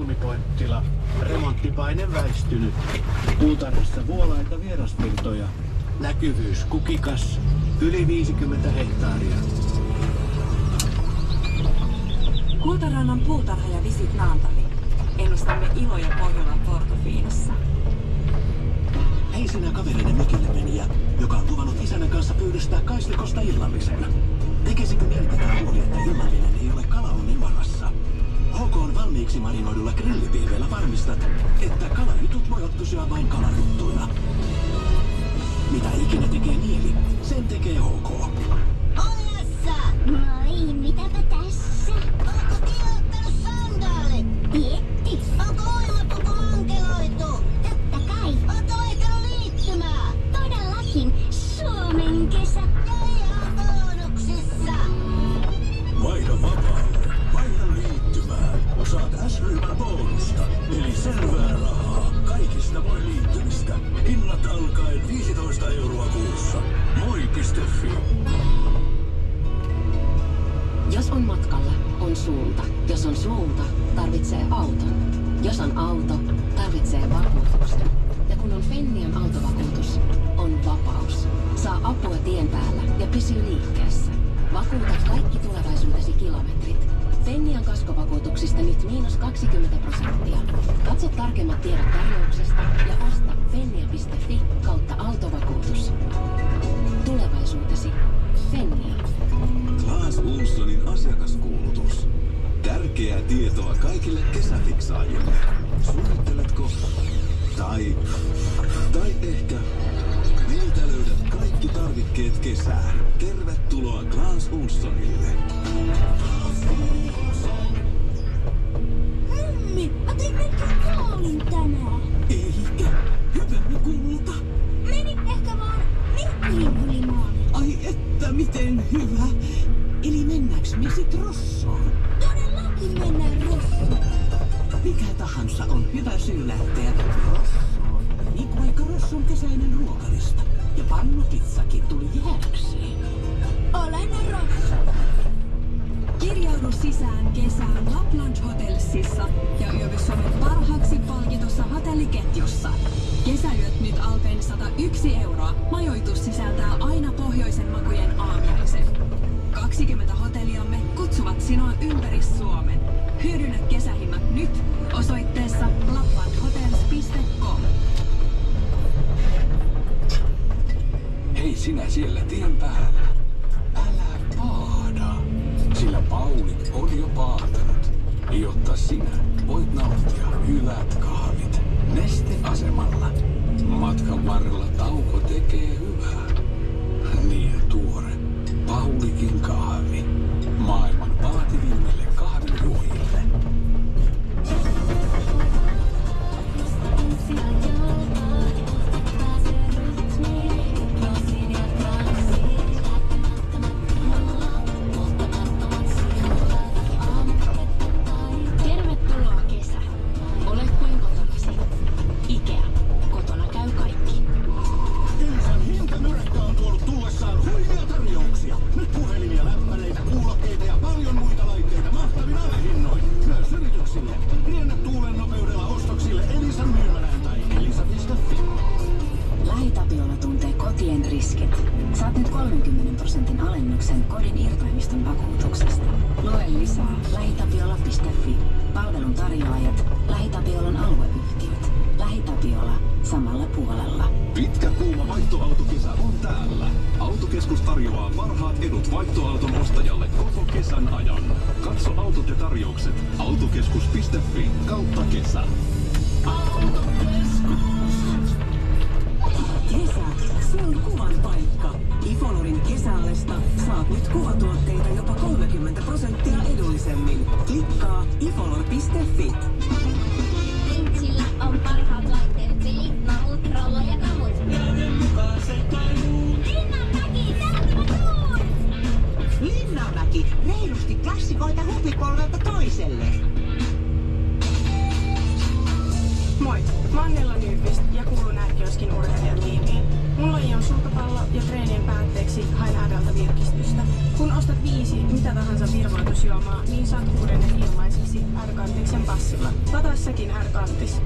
Kolmipointtila. Remonttipaine väistynyt. Puutarhassa vuolaita vierasvirtoja. Näkyvyys kukikas. Yli 50 hehtaaria. Kultarannan puutarha ja Visit Naantali. Ennustamme iloja Pohjolan Portofiinossa. Hei sinä kaverinen mökille menijä, joka on luvannut isänän kanssa pyydystää Kaislikosta illallisen. Tekisikö mieli pitää huoli, että illallinen ei ole kalaonnin varassa? HK valmiiksi marinoidulla grillipilveellä varmistat, että kalajutut voivat pysyä vain kalajuttuina. Mitä ikinä tekee mieli, sen tekee HK. Oljassa! Moi, mitäpä tässä? Onko kiottanut sandaalit? Tietty. Onko uimapuku mankeloitu? Totta kai. Onko oikein liittymää? Todellakin. Suomen kesä. Ja ihan bonuksissa. Vaihda vapaalle. Vaihda liittymään. Saat S-ryhmän bonusta. Eli selvää rahaa. Kaikista voi liittymistä. Hinnat alkaen 15 € kuussa. Moi.fi. Jos on matkalla, on suunta. Jos on suunta, tarvitsee auton. Jos on auto, tarvitsee vakuutuksen. Ja kun on Fennian autovakuutus, on vapaus. Saa apua tien päällä ja pysyy liikkeessä. Vakuuta kaikki tulevaisuutesi kilometrit. Fennian kaskovakuutuksista nyt -20%. Katso tarkemmat tiedot tarjouksesta ja osta fennia.fi/autovakuutus. Tulevaisuutesi. Fennia. Clas Ohlsonin asiakaskuulutus. Tärkeää tietoa kaikille kesäfiksaajille. Suunnitteletko? Tai ehkä meiltä löydät kaikki tarvikkeet kesään. Tervetuloa Clas Ohlsonille. Mummi, otin nytkin koulin tänään. Eikä. Hyvä kulta. Menit ehkä vaan mikkiin yli maalin. Ai että miten hyvä. Eli mennäänkö me sit Rossoon? Todellakin mennään Rossoon. Mikä tahansa on hyvä syy lähteä Rossoon. Niin kuin vaikka Rosson kesäinen ruokalista. Ja pannupizzakin tuli jääkseen. Olen Rosso. Kirjaudu sisään kesään Lapland Hotelsissa ja yövy Suomen parhaaksi palkitussa hotelliketjussa. Kesäyöt nyt alkaen 101 €. Majoitus sisältää aina pohjoisen makujen aamiaisen. 20 hotelliamme kutsuvat sinua ympäri Suomen. Hyödynnä kesähinnat nyt osoitteessa laplandhotels.com. Hei sinä siellä tien päällä. Älä paahda, sillä Pauli on jo paahtanut, jotta sinä voit nauttia hyvät kahvit Neste-asemalla. Matkan varrella tauko tekee hyvää. Niin tuore Paulikin kahvi. Maailman vaativimmille kahvinjuojille. Tervetuloa kesä. Ole kuin kotonasi. IKEA. Kotona käy kaikki. Elisan hintamyräkkä on tuonut tullessaan huimia tarjouksia. Nyt puhelimia, läppäreitä, kuulokkeita ja paljon muita laitteita mahtavin alehinnoin. Myös yrityksille. Riennä tuulen nopeudella ostoksille Elisan myymälään tai elisa.fi. LähiTapiola tuntee kotien riskit. Saat nyt 30% alennuksen kodin irtoimiston vakuutuksesta. Lue lisää lähitapiola.fi. Palvelun tarjoajat, LähiTapiolan alueyhtiöt. LähiTapiola samalla puolella. Pitkä kuuma vaihtoautokesä on täällä. Autokeskus tarjoaa parhaat edut vaihtoauton ostajalle koko kesän ajan. Katso autot ja tarjoukset autokeskus.fi/kesä. Kesä, se on kuvan paikka. Ifolorin kesällesta saat nyt kuvatuotteita jopa 30% edullisemmin. Klikkaa ifolor.fi. Sillä on parhaat laitteet, pelit, namut, rolla ja namut. Linnanmäki, tervetuloa! Linnanmäki, reilusti klassikoita hupipolvelta toiselle. Moi, mä oon Nella Nyqvist ja kuulun Närkioskin urheilijatiimiin. Mun laji on sulkapallo ja treenien päätteeksi hain ääreltä virkistystä. Kun ostat 5 mitä tahansa virvoitusjuomaa, niin saat 6 ilmaiseksi R-Kantiksen passilla. Lataa säkin R-Kantis.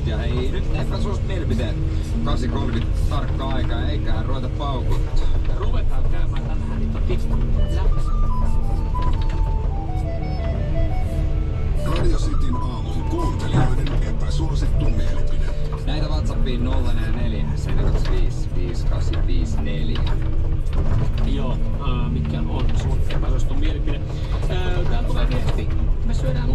Ja hei, nyt ehkä susta mielipiteet. 8.30 tarkka aika, eiköhän ruveta paukuttaa. Ruvetaan käymään tänään niitä läpi. Radio Cityn aamun kuuntelijoiden epäsuosittu mielipide. Näitä WhatsAppiin 044 725 5854. Joo, mikä on sun epäsuosittu mielipide. Täällä tulee viesti. Me syödään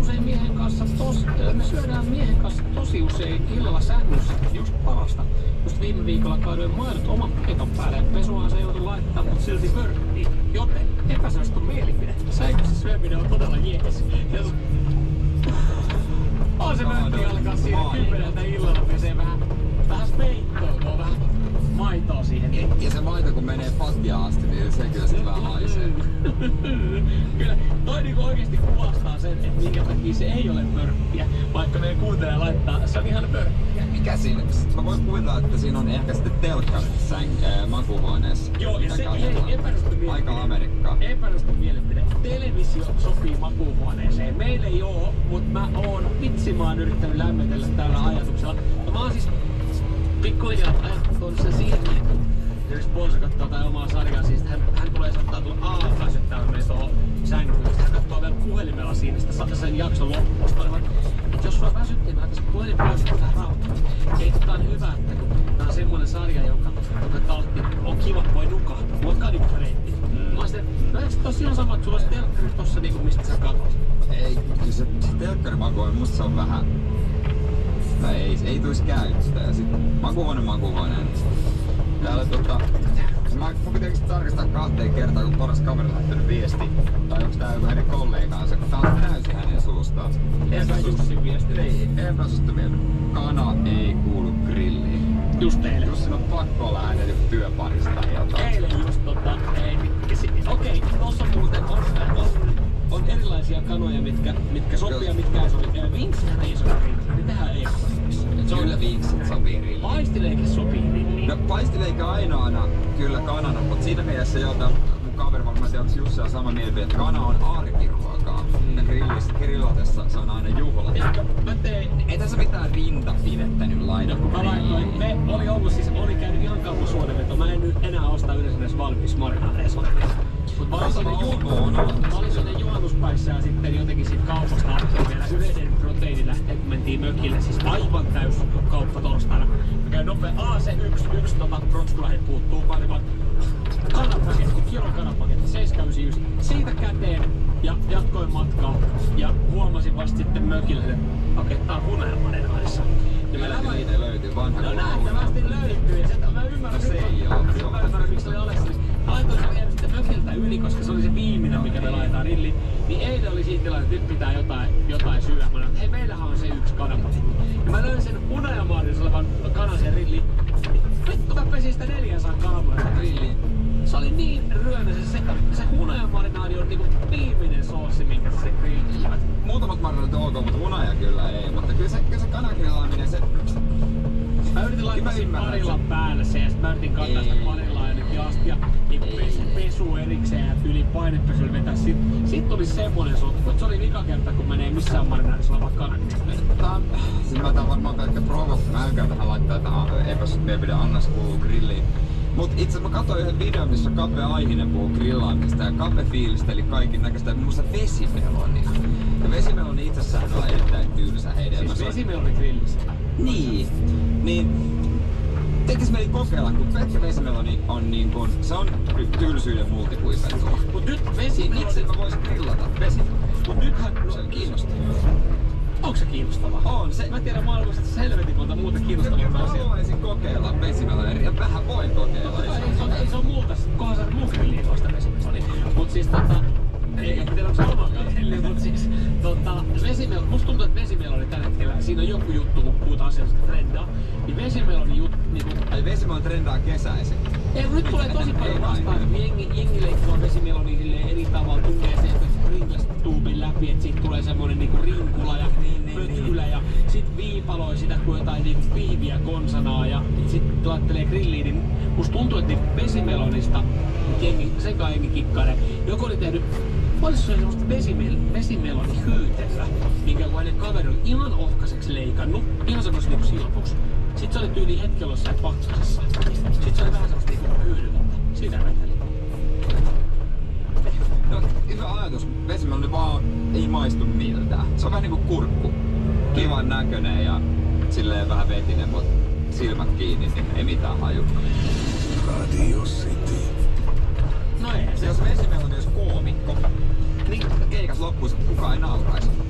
miehen kanssa tosi usein illalla sängyssä. Just parasta. Just viime viikolla kaadoin maidot oman peiton päälle. Pesuaan se joutui laittaa, mutta silti vörttiin. Joten epäsuosittu mielipide. Sängyssä syöminen on todella jees. On se vörtti alkaa siinä 10 illalla pesee vähän speittoa, kun on vähän maitoa siihen. Ja se maito kun menee patjaan asti, niin se kyllä sit vähän haisee. Kyllä, toi niinku oikeesti kuvastaa sen, että minkä takia se ei ole vörppiä, vaikka meidän kuuntelija laittaa, se on ihan vörppiä. Mikä siinä? Mä voin kuvitella, että siinä on ehkä sitten telkkarit makuuhuoneessa. Joo, ja se ei epäsuosittu mielipide. Aika Amerikkaa. Epäsuosittu mielipide. Televisio sopii makuuhuoneeseen. Meillä ei oo, mut mä oon yrittänyt lämmitellä tällä ajatuksella. Mä oon siis pikkuhiljaa ajattelun sen siihen, jos Bolsa katsoo tai omaa sarjaa, siis hän tulee saattaa tulla aamulla syöttää meitä tuohon sänkyyn. Hän katsoo vielä puhelimella siinä sen jakson loppuun. Että jos sua väsyttiin, mä tässä puhelimella vähän rauhaa. Kehitetään hyvä, että kun tää on semmonen sarja, joka taltti on kiva, voi nukahtaa. Mulla on kadippareitti. Mä oon sitten, no eikö tossa ihan sama, että sulla olisi telkkari tossa niinku mistä sä katot? Ei, kyllä se telkkarimaku on, musta se on vähän... Tai ei tuis käytöstä ja sit makuuhuoneen. Täällä mä pitääkö tarkistaa 2 kertaa, kun paras kaveri lähtenyt viesti. Tai onks tää joku hänen kollegaansa, kun tää on täysin hänen suustaan. Jussin viesti. Ei, epäsuosittu mielipide. Kana ei kuulu grilliin. Just eilen. Jussin on pakko olla hänen joku työparista tai jotain. Eilen just ei. Okei, tossa muuten on erilaisia kanoja, mitkä sopii ja mitkä ei sovi. Vinksihän ei sovi grilliin, niin tehdään ei sovi. Kyllä vinksit sopii grilliin. Paistileike sopii grilliin. No paistileike ainoana kyllä kanana, mutta siinä mielessä mun kaveri varmaan tiedä, onko Jussi on sama mielipide, että kana on arkiruokaa. Ja grillatessa se on aina juhla. Ei tässä mitään rintapidettä nyt laita. Mä laitoin, oli käynyt ihan kauan suoneveto. Mä en nyt enää osta yleensä edes valmis marinaadeja. Mut mä olin siinä juhannuspäissä ja sitten jotenkin sit kaupasta otin vielä yhden proteiinilähteen, kun mentiin mökille. Siis aivan täys kauppa torstaina. Mä käyn nopea, se yksi protskulahet puuttuu paljon. Kanapaketti, kilon kanapaketti, 7,99. Siitä käteen ja jatkoin matkaa. Ja huomasin vasta sitten mökille, että okei, tää on hunajamonen aissa. Niitä löytyy vanha. No nähtävästi löytyy ja sitten mä ymmärrän, miksi oli Aleksissa. Mä laitoin sen vielä sitten mökiltä yli, koska se oli se viimeinen, mikä me laitetaan rilliin. Niin eilen oli siitä tilanne, että nyt pitää jotain syödä. Mä sanoin, hei meillähän on se yksi kanapaketti. Ja mä löin sen hunajamaarissa olevan kanan sen rilliin. Vittu mä pesin sitä 400 kanapaketti rilliin. Se oli niin ryönä, se hunajamarinaadi on niinku viimeinen soossi, minkä se grillivät. Muutamat marinaatit on ok, mutta hunaja kyllä ei. Mutta kyllä se kanagrillaaminen, se... Mä yritin laittaa siinä parillan päälle se ja sit mä yritin kattaa sitä parillaa ja nyt ja niinku pesu erikseen ja yli painepesuilla vetää. Sit tuli semmonen sotku, että se oli vika kerta kun menee missään marinaadissa olla vaikka kanagrillaaminen. Siis mä tää varmaan pelkkä provo. Mä en käy tähän laittaa tähän epäsuosittu mielipide Annas kuuluu grilliin. Mut itse mä katsoin yhden videon, missä Kape Aihinen puhuu grillaamisesta ja Kape fiilisteli kaikin näköistä muun muassa vesimelonia. Ja vesimeloni itsessään on erittäin tylsä hedelmä. Siis vesimeloni grillissä? Niin. Tekis mieli kokeilla, kun pelkkä vesimeloni on niinkun, se on tylsyyden multikuipentua. Mut nyt vesimeloni... Itse mä vois grillata vesimeloni. Mut nythän... Se on kiinnostavaa. Onko se kiinnostavaa? On se. Mä tiedän maailmasta helvetin monta muuta kiinnostavaa asiaa. Mä haluaisin kokeilla vesimelonia ja vähän voin kokeilla. Ei se on muuta, kohan sä mun grilliikoista vesimeloni. Mut siis eikä tiedä onko se oma grilli, mut siis vesimeloni, musta tuntuu, että vesimeloni tällä hetkellä, siinä on joku juttu, kun puhutaan asiasta trendaa, niin vesimeloni juttu niinku... Eli vesimeloni trendaa kesäisin. Ei, nyt tulee tosi paljon vastaan, että jengi leikkoo vesimeloni silleen eri tavalla, tunkee sen Pringles-tuubin läpi, että siitä tulee semmonen niinku rinkula ja pötkylä ja sit viipaloi sitä kuin jotain niinku piiviä konsanaa ja sit laittelee grilliin, niin musta tuntuu, että vesimelonista sen kai jengi kikkailee. Joku oli tehnyt, olis se semmoista vesimeloni hyytelöä, minkä kun hänen kaveri oli ihan ohkaiseksi leikannut, ihan semmos niinku silpuksi. Sit se oli tyyli hetki ollut siellä paksasessa. Sit se oli vähän semmoista niinku hyydytettä. Sitä veteli. No, hyvä ajatus. Vesimeloni vaan ei maistu miltään. Se on vähän niinku kurkku. Kivan näköinen ja silleen vähän vetinen, mut silmät kiinni, niin ei mitään haju. Radio City. No ei se. Jos Vesimellä on myös koomikko, niin keikat loppuisi, kukaan ei nauraisi.